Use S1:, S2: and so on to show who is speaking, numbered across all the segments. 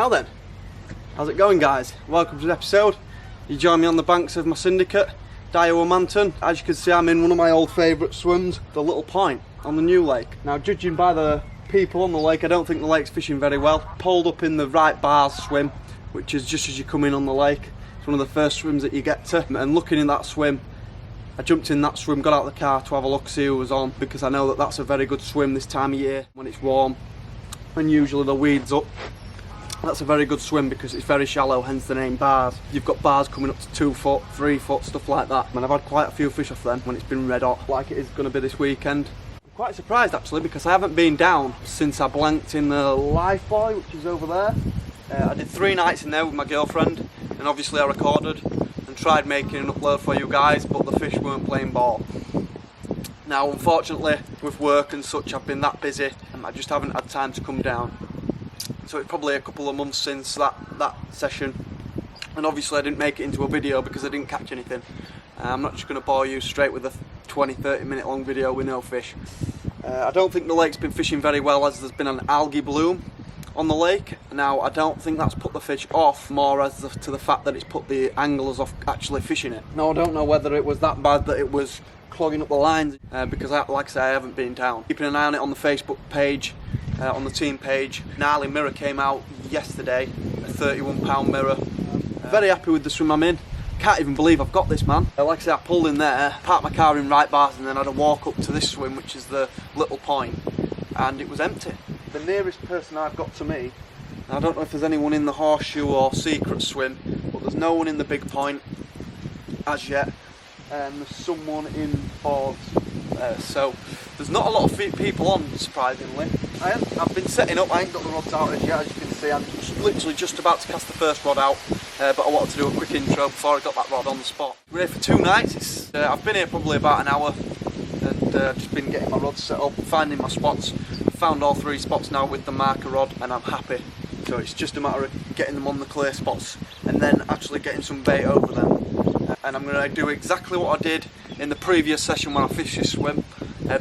S1: Now then, how's it going, guys? Welcome to the episode. You join me on the banks of my Syndicate, Manton. As you can see, I'm in one of my old favourite swims, the Little Point on the new lake. Now, judging by the people on the lake, I don't think the lake's fishing very well. Poled up in the right bars swim, which is just as you come in on the lake. It's one of the first swims that you get to. And looking in that swim, I jumped in that swim, got out of the car to have a look, see who was on, because I know that that's a very good swim this time of year when it's warm and usually the weed's up. That's a very good swim because it's very shallow, hence the name bars. You've got bars coming up to 2 foot, 3 foot, stuff like that. And I've had quite a few fish off them when it's been red hot, like it is going to be this weekend. I'm quite surprised actually because I haven't been down since I blanked in the Life Boy, which is over there. I did 3 nights in there with my girlfriend, and obviously I recorded and tried making an upload for you guys, but the fish weren't playing ball. Now, unfortunately, with work and such, I've been that busy and I just haven't had time to come down. So it's probably a couple of months since that session, and obviously I didn't make it into a video because I didn't catch anything. I'm not just going to bore you straight with a 20-30 minute long video with no fish. I don't think the lake's been fishing very well as there's been an algae bloom on the lake. Now, I don't think that's put the fish off, more as to the fact that it's put the anglers off actually fishing it. Now, I don't know whether it was that bad that it was clogging up the lines, because like I say, I haven't been down. Keeping an eye on it on the Facebook page, on the team page. Gnarly mirror came out yesterday, a £31 mirror. Very happy with the swim I'm in. Can't even believe I've got this, man. Like I say, I pulled in there, parked my car in right bars, and then I had a walk up to this swim, which is the Little Point, and it was empty. The nearest person I've got to me, I don't know if there's anyone in the Horseshoe or Secret swim, but there's no one in the Big Point as yet. There's someone in Boards, so there's not a lot of people on, surprisingly. I've been setting up, I ain't got the rods out as yet, as you can see. I'm literally just about to cast the first rod out, but I wanted to do a quick intro before I got that rod on the spot. We're here for 2 nights. I've been here probably about an hour, and just been getting my rods set up, finding my spots. I've found all 3 spots now with the marker rod, and I'm happy. So it's just a matter of getting them on the clear spots, and then actually getting some bait over them. And I'm going to do exactly what I did in the previous session when I fished this swim,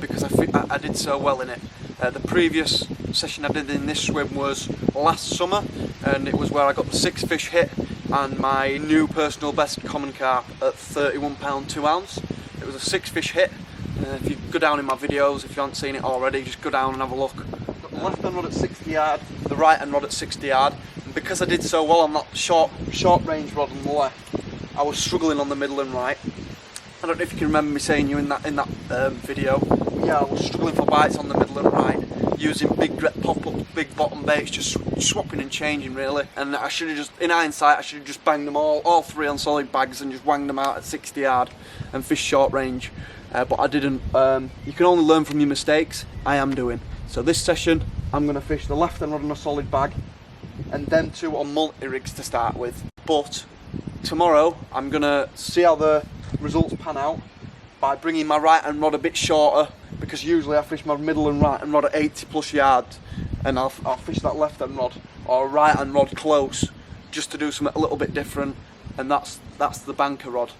S1: because I did so well in it. The previous session I did in this swim was last summer, and it was where I got the 6 fish hit and my new personal best common carp at £31 2 ounce. It was a 6 fish hit. If you go down in my videos, if you haven't seen it already, just go down and have a look. Got the left hand rod at 60 yard, the right hand rod at 60 yard, and because I did so well on that short range rod on the left, I was struggling on the middle and right. I don't know if you can remember me saying you in that video. Yeah, I was struggling for bites on the middle and right, using big pop-up, big bottom baits, just swapping and changing really. And I should have just, in hindsight, I should have just banged them all 3 on solid bags and just wanged them out at 60 yard and fished short range. But I didn't. You can only learn from your mistakes. I am doing. So this session, I'm going to fish the left hand rod on a solid bag, and then 2 on multi-rigs to start with. But tomorrow, I'm going to see how the results pan out by bringing my right hand rod a bit shorter, because usually I fish my middle and right hand rod at 80 plus yards, and I'll fish that left hand rod or right hand rod close, just to do something a little bit different, and that's the banker rod.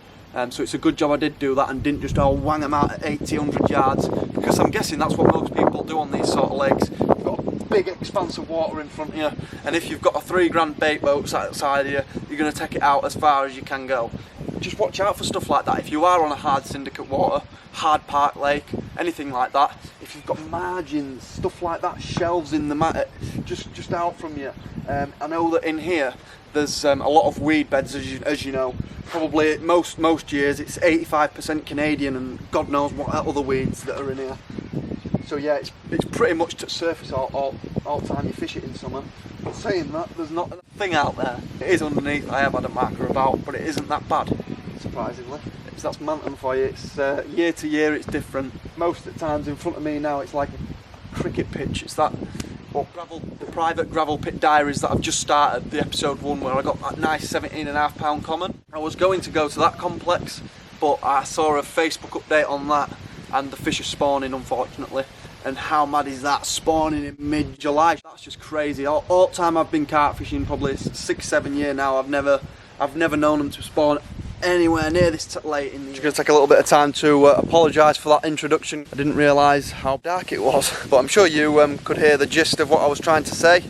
S1: So it's a good job I did do that and didn't just wang them out at 80, 100 yards, because I'm guessing that's what most people do on these sort of lakes. You've got a big expanse of water in front of you, and if you've got a 3 grand bait boat outside of you, you're going to take it out as far as you can go. Just watch out for stuff like that. If you are on a hard Syndicate water, hard park lake, anything like that, if you've got margins, stuff like that, shelves in the mat, just out from you. I know that in here there's a lot of weed beds, as you know. Probably most years it's 85% Canadian and God knows what other weeds that are in here. So yeah, it's pretty much to surface all time you fish it in summer. But saying that, there's not a thing out there. It is underneath. I have had a marker about, but it isn't that bad, surprisingly. That's Manton for you. It's year to year it's different. Most of the times in front of me now it's like a cricket pitch. It's that the private gravel pit diaries that I've just started, the episode 1 where I got that nice 17.5 pound common. I was going to go to that complex, but I saw a Facebook update on that, and the fish are spawning, unfortunately. And how mad is that, spawning in mid-July? That's just crazy. All the time I've been carp fishing, probably 6-7 years now, I've never known them to spawn anywhere near this late in the year. Just going to take a little bit of time to apologise for that introduction. I didn't realise how dark it was, but I'm sure you could hear the gist of what I was trying to say.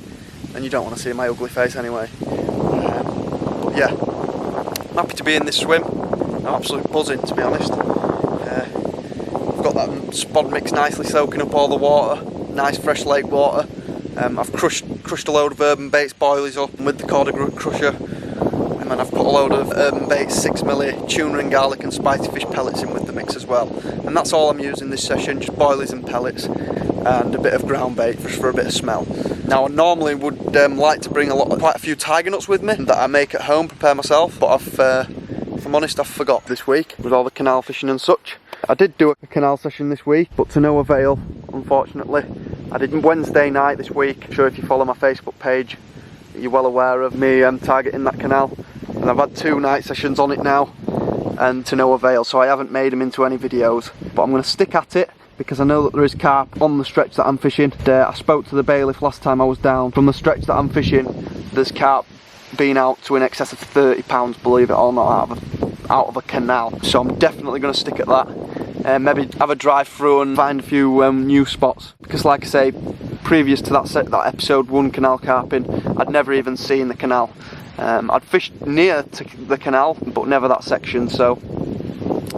S1: and you don't want to see my ugly face anyway. But yeah, I'm happy to be in this swim. I'm absolutely buzzing, to be honest. I've got that spod mix nicely soaking up all the water, nice fresh lake water. I've crushed a load of Urban Baits boilies up with the corder crusher, and then I've put a load of Urban Baits 6mm tuna and garlic and spicy fish pellets in with the mix as well. And that's all I'm using this session, just boilies and pellets and a bit of ground bait just for a bit of smell. Now I normally would like to bring quite a few tiger nuts with me that I make at home, prepare myself, but if I'm honest, I've forgot this week with all the canal fishing and such. I did do a canal session this week, but to no avail, unfortunately. I did Wednesday night this week. I'm sure if you follow my Facebook page, you're well aware of me targeting that canal. And I've had 2 night sessions on it now, and to no avail, so I haven't made them into any videos. But I'm going to stick at it, because I know that there is carp on the stretch that I'm fishing. I spoke to the bailiff last time I was down. From the stretch that I'm fishing, there's carp being out to in excess of £30, believe it or not, out of a canal. So I'm definitely going to stick at that. Maybe have a drive through and find a few new spots, because like I say, previous to that episode 1 canal carping, I'd never even seen the canal. I'd fished near to the canal, but never that section. So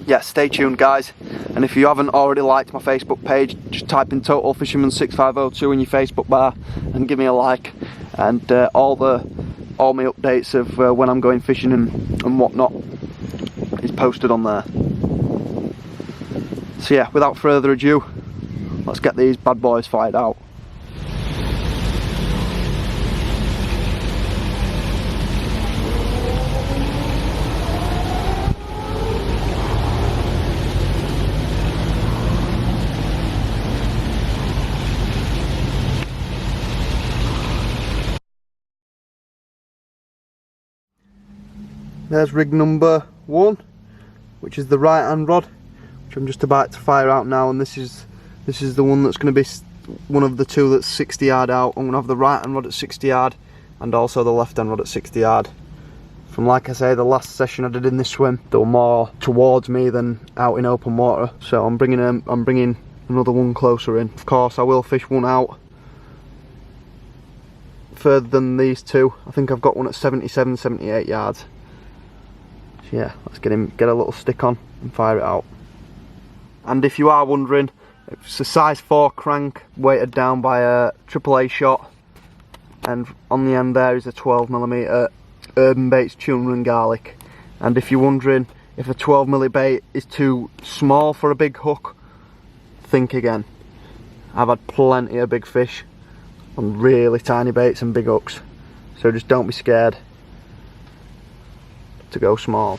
S1: yeah, stay tuned guys, and if you haven't already liked my Facebook page, just type in Total Fisherman 6502 in your Facebook bar and give me a like, and all my updates of when I'm going fishing and whatnot is posted on there. So yeah, without further ado, let's get these bad boys fired out. There's rig number 1, which is the right hand rod, which I'm just about to fire out now, and this is the one that's going to be one of the 2 that's 60 yard out. I'm going to have the right hand rod at 60 yard and also the left hand rod at 60 yard. From, like I say, the last session I did in this swim, they were more towards me than out in open water, so I'm bringing another one closer in. Of course I will fish one out further than these 2. I think I've got one at 77, 78 yards. So yeah, let's get a little stick on and fire it out. And if you are wondering, it's a size 4 crank weighted down by a AAA shot, and on the end there is a 12mm Urban Baits tuna and garlic. And if you're wondering if a 12mm bait is too small for a big hook, think again. I've had plenty of big fish on really tiny baits and big hooks, so just don't be scared to go small.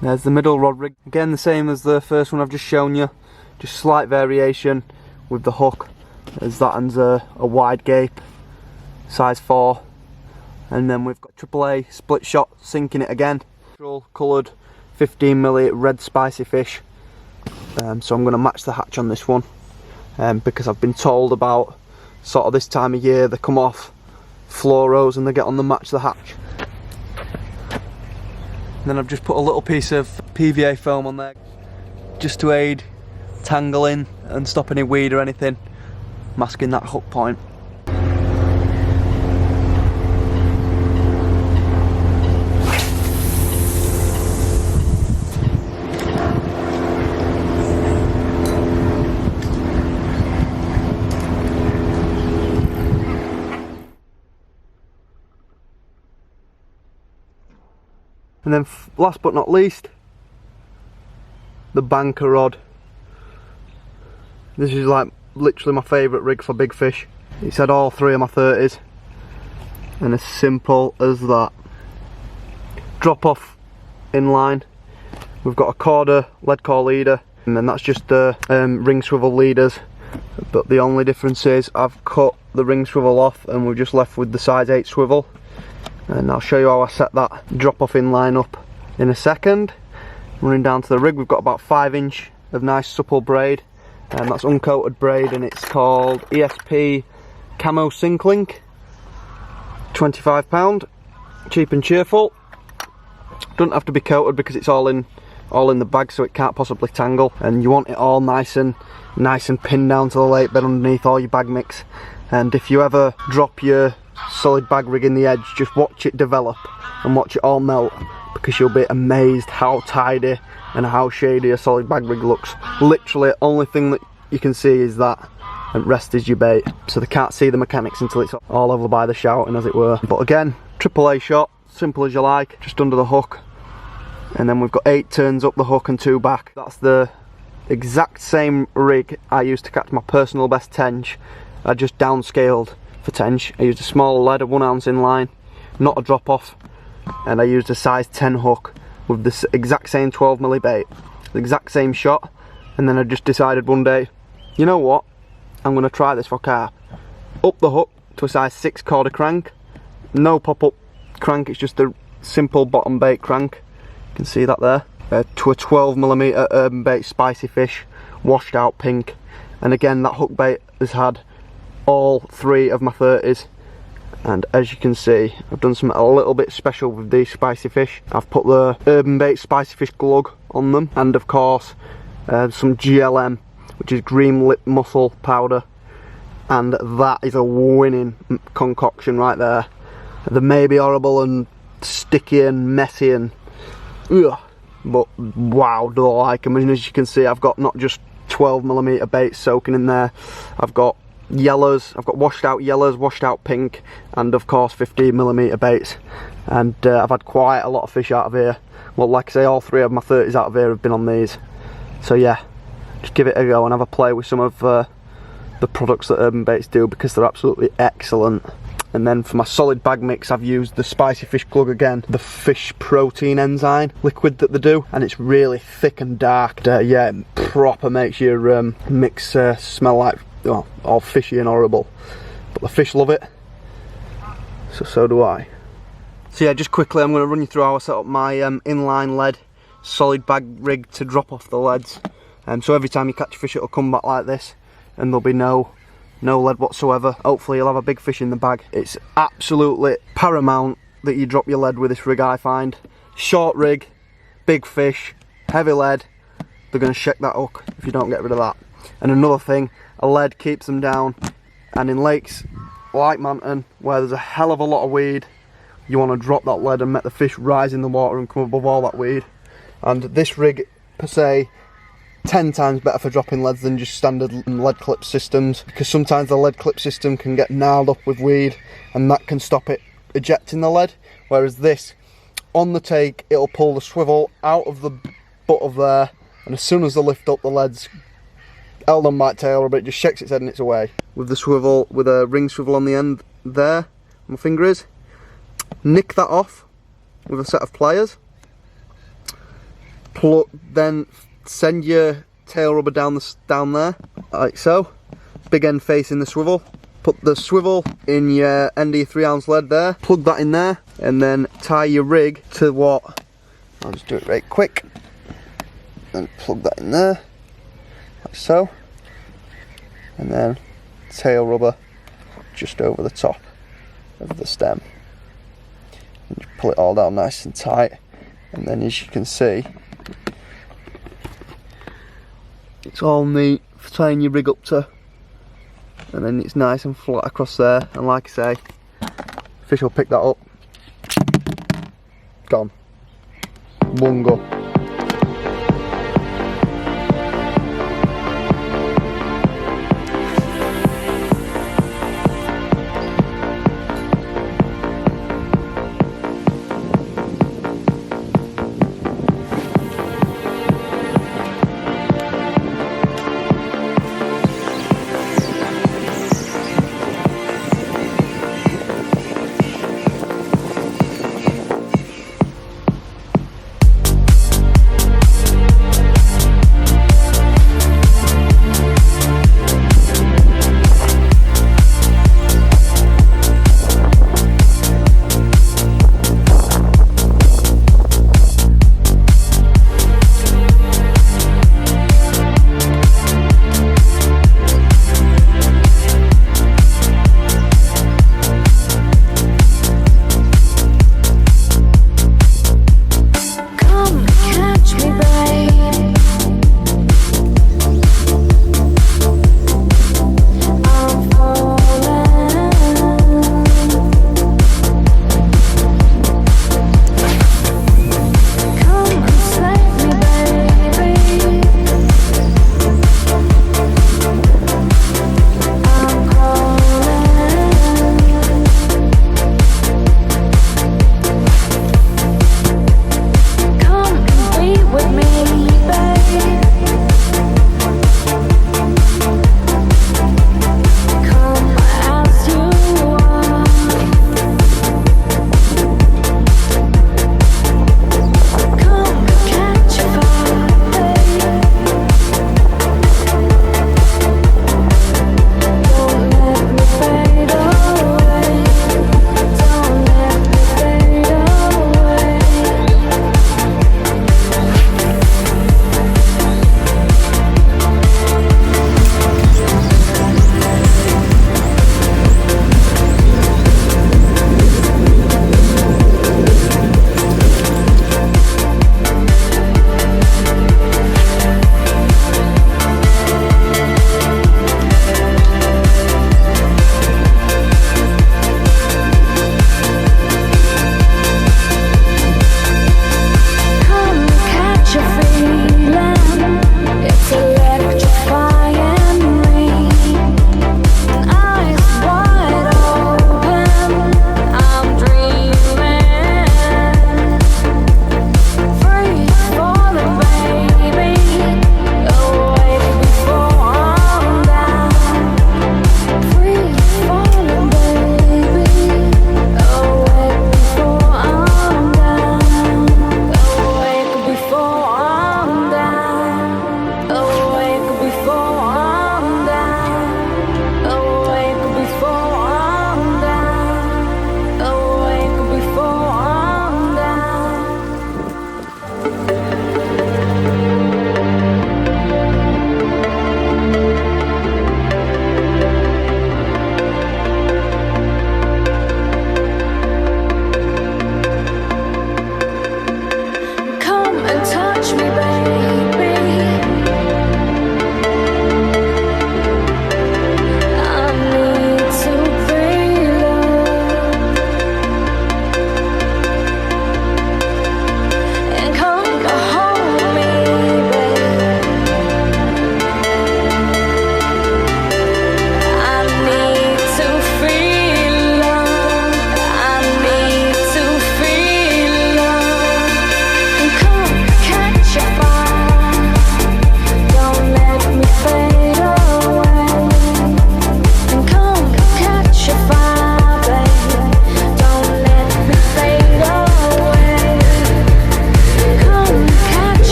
S1: There's the middle rod rig, again the same as the first one I've just shown you, just slight variation with the hook, as that one's a wide gape, size 4, and then we've got AAA split shot sinking it again, coloured 15mm red spicy fish. So I'm going to match the hatch on this one, because I've been told about sort of this time of year they come off fluoros and they get on the match the hatch. And then I've just put a little piece of PVA foam on there just to aid tangling and stop any weed or anything masking that hook point. And then last but not least, the banker rod. This is like literally my favourite rig for big fish. It's had all 3 of my 30s, and as simple as that. Drop off in line. We've got a corder lead core leader, and then that's just the ring swivel leaders but the only difference is I've cut the ring swivel off and we're just left with the size 8 swivel, and I'll show you how I set that drop off in line up in a second. Running down to the rig, we've got about 5 inch of nice supple braid, and that's uncoated braid, and it's called ESP Camo Sync Link. £25, cheap and cheerful. Doesn't have to be coated because it's all in the bag, so it can't possibly tangle, and you want it all nice and pinned down to the lake bed underneath all your bag mix. And if you ever drop your solid bag rig in the edge, just watch it develop and watch it all melt, because you'll be amazed how tidy and how shady a solid bag rig looks. Literally, only thing that you can see is that, and rest is your bait. So they can't see the mechanics until it's all over by the shouting, as it were. But again, AAA shot, simple as you like, just under the hook. And then we've got 8 turns up the hook and 2 back. That's the exact same rig I used to catch my personal best tench. I just downscaled for tench. I used a small lead, a 1 ounce in line, not a drop off. And I used a size 10 hook with the exact same 12mm bait, the exact same shot. And then I just decided one day, you know what, I'm going to try this for carp. Up the hook to a size 6 quarter crank, no pop-up crank, it's just a simple bottom bait crank. You can see that there. To a 12mm urban bait spicy fish, washed out pink. And again, that hook bait has had all 3 of my 30s. And as you can see, I've done something a little bit special with these spicy fish. I've put the Urban Bait spicy fish glug on them, and of course some GLM, which is green lip mussel powder, and that is a winning concoction right there. They may be horrible and sticky and messy and ugh, but wow, do I like them. And as you can see, I've got not just 12mm baits soaking in there, I've got yellows, I've got washed out yellows, washed out pink, and of course 15mm baits. And I've had quite a lot of fish out of here. Well, like I say, all 3 of my 30s out of here have been on these. So yeah, just give it a go and have a play with some of the products that Urban Baits do, because they're absolutely excellent. And then for my solid bag mix, I've used the spicy fish glug again, the fish protein enzyme liquid that they do, and it's really thick and dark. Yeah, it proper makes your mix smell like all fishy and horrible, but the fish love it, so do I. So yeah, just quickly, I'm going to run you through how I set up my inline lead solid bag rig to drop off the leads. So every time you catch a fish, it'll come back like this, and there'll be no lead whatsoever. Hopefully you'll have a big fish in the bag. It's absolutely paramount that you drop your lead with this rig, I find. Short rig, big fish, heavy lead, they're going to shake that hook if you don't get rid of that. And another thing, a lead keeps them down, and in lakes like Manton, where there's a hell of a lot of weed, you want to drop that lead and make the fish rise in the water and come above all that weed. And this rig, per se, 10 times better for dropping leads than just standard lead clip systems, because sometimes the lead clip system can get gnarled up with weed and that can stop it ejecting the lead, whereas this, on the take, it'll pull the swivel out of the butt of there, and as soon as they lift up, the lead's held on by tail, but it just shakes its head and it's away. With the swivel, with a ring swivel on the end there, my finger is, nick that off with a set of pliers, then send your tail rubber down there, like so, big end facing the swivel. Put the swivel in your end of your 3 ounce lead there, plug that in there, and then tie your rig to what, I'll just do it right quick, and plug that in there, like so, and then tail rubber just over the top of the stem, and you pull it all down nice and tight, and then as you can see, it's all neat for tying your rig up to, and then it's nice and flat across there, and like I say, fish will pick that up, gone, one go.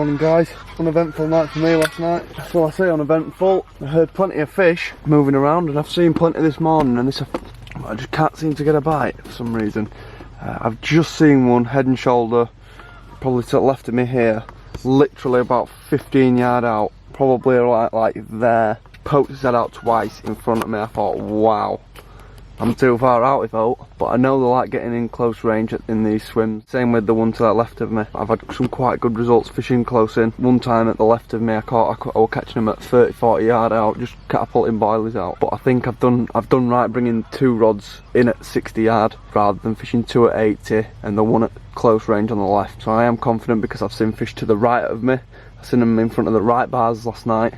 S1: Morning guys, uneventful night for me last night. So I say uneventful, I heard plenty of fish moving around and I've seen plenty this morning, and I just can't seem to get a bite for some reason. I've just seen one head and shoulder, probably to the left of me here, literally about 15 yards out, probably like there. Poked his head out twice in front of me. I thought, wow, I'm too far out if out, but I know they like getting in close range in these swims. Same with the one to the left of me. I've had some quite good results fishing close in. One time at the left of me, I was catching them at 30-40 yards out, just catapulting boilies out. But I think I've done right bringing 2 rods in at 60 yards rather than fishing 2 at 80 and the one at close range on the left. So I am confident because I've seen fish to the right of me. I've seen them in front of the right bars last night.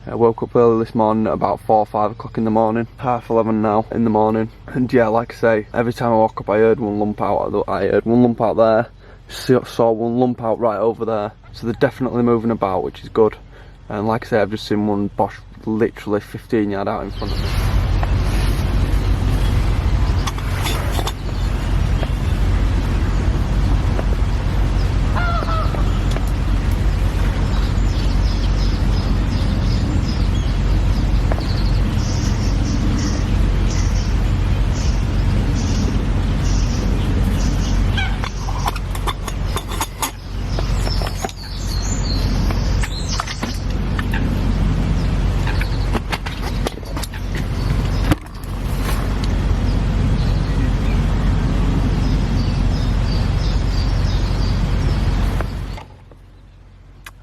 S1: I woke up early this morning at about 4 or 5 o'clock in the morning, 11:30 now in the morning, and yeah, like I say, every time I woke up I heard one lump out. I heard one lump out there, saw one lump out right over there, so they're definitely moving about, which is good. And like I say, I've just seen one bosh literally 15 yards out in front of me.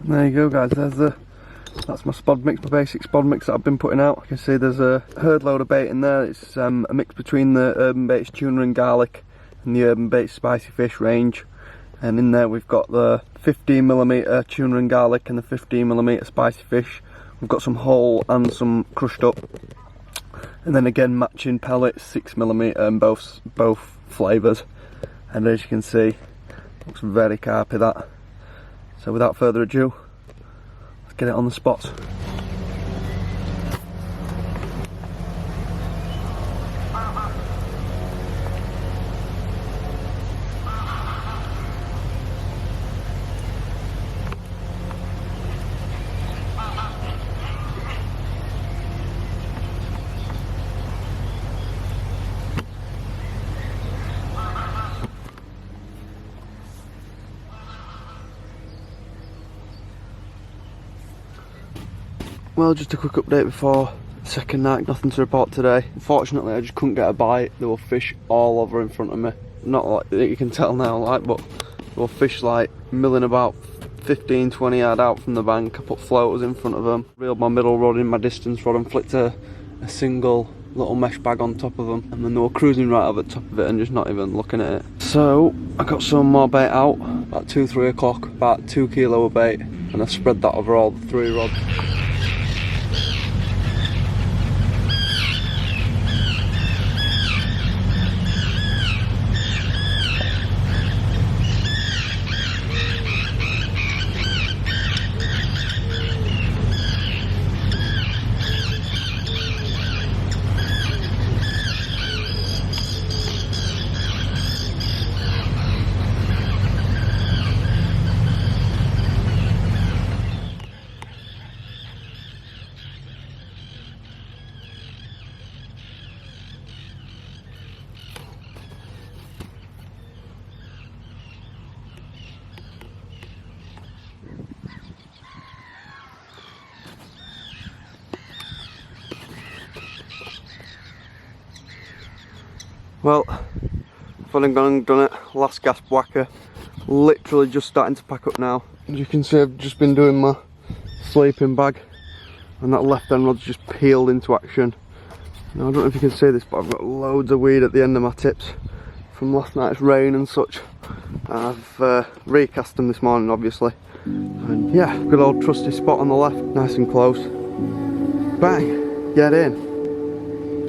S1: There you go guys, that's my spod mix, my basic spod mix that I've been putting out. You can see there's a herd load of bait in there. It's a mix between the Urban Baits tuna and garlic and the Urban Baits spicy fish range. And in there we've got the 15mm tuna and garlic and the 15mm spicy fish. We've got some whole and some crushed up. And then again matching pellets, 6mm and both flavours. And as you can see, looks very carpy that. So without further ado, let's get it on the spots. Well, just a quick update before the second night, nothing to report today. Unfortunately, I just couldn't get a bite. There were fish all over in front of me. Not like you can tell now, like, but there were fish like milling about 15-20 yards out from the bank. I put floaters in front of them, reeled my middle rod in my distance rod and flicked a single little mesh bag on top of them. And then they were cruising right over the top of it and just not even looking at it. So I got some more bait out, about 2-3 o'clock, about 2 kilo of bait, and I spread that over all the 3 rods. Well, I've gone and done it, last gasp whacker, literally just starting to pack up now. As you can see, I've just been doing my sleeping bag and that left end rod's just peeled into action. Now I don't know if you can see this, but I've got loads of weed at the end of my tips from last night's rain and such. I've recast them this morning obviously, and yeah, good old trusty spot on the left, nice and close. Bang, get in,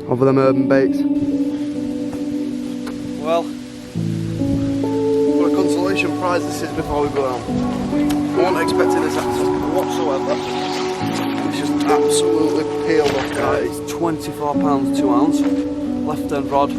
S1: over them Urban Baits. Well, what a consolation prize this is before we go home. I wasn't expecting this episode whatsoever. It's just absolutely peeled off, guys. It's 24 pounds 2 ounce, left end rod.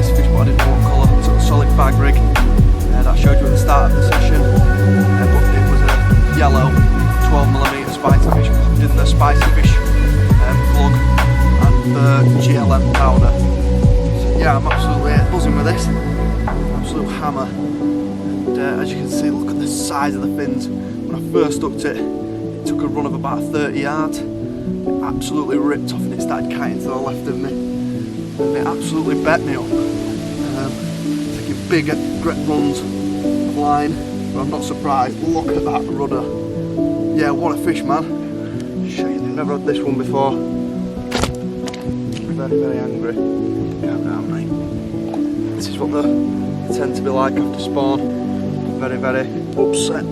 S1: spicy fish, but I didn't know what colour. Took a solid bag rig. That I showed you at the start of the session. But it was a yellow 12mm spicy fish, popped in the spicy fish plug and the GLM powder. So yeah, I'm absolutely buzzing with this. Absolute hammer. And as you can see, look at the size of the fins. When I first hooked it, it took a run of about 30 yards. It absolutely ripped off and it started kiting to the left of me. And it absolutely bet me up. Taking big runs of line, but I'm not surprised. Look at that rudder. Yeah, what a fish, man. Show you, never had this one before. Very, very angry. Yeah, around me. This is what they tend to be like after spawn. Very, very upset.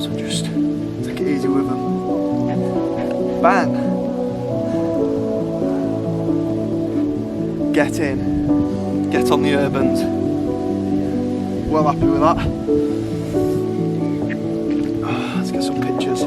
S1: So just take it easy with them. Bang! Get in. Get on the Urbans. Well happy with that. Let's get some pictures.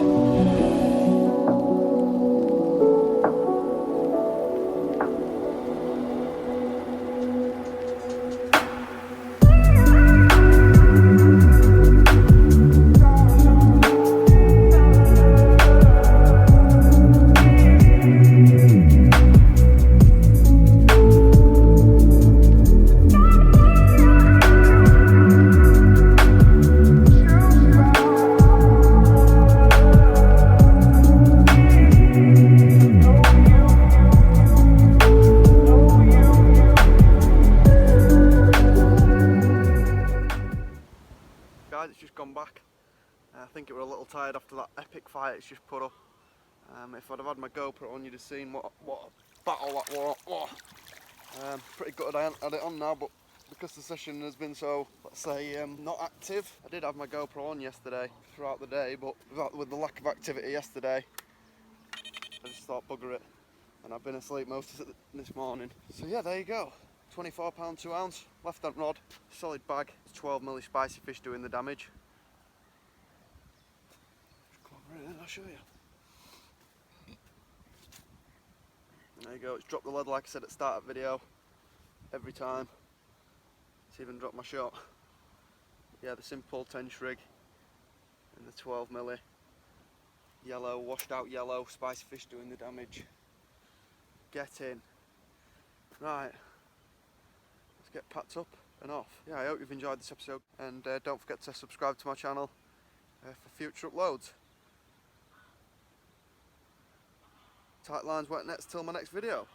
S1: Guys, it's just gone back. I think it were a little tired after that epic fight it's just put up. If I'd have had my GoPro on, you'd have seen what a battle that was. Pretty gutted I haven't had it on now, but because the session has been so, let's say, not active, I did have my GoPro on yesterday throughout the day, but with the lack of activity yesterday, I just thought bugger it, and I've been asleep most of this morning. So yeah, there you go. £24 2 ounce, left hand rod, solid bag, 12mm spicy fish doing the damage. Just come over here and I'll show you. There you go, it's dropped the lead like I said at the start of the video. Every time. It's even dropped my shot. Yeah, the simple 10 rig and the 12mm. Yellow, washed out yellow, spicy fish doing the damage. Get in. Right. Get packed up and off. Yeah, I hope you've enjoyed this episode, and don't forget to subscribe to my channel for future uploads. Tight lines, wet nets till my next video.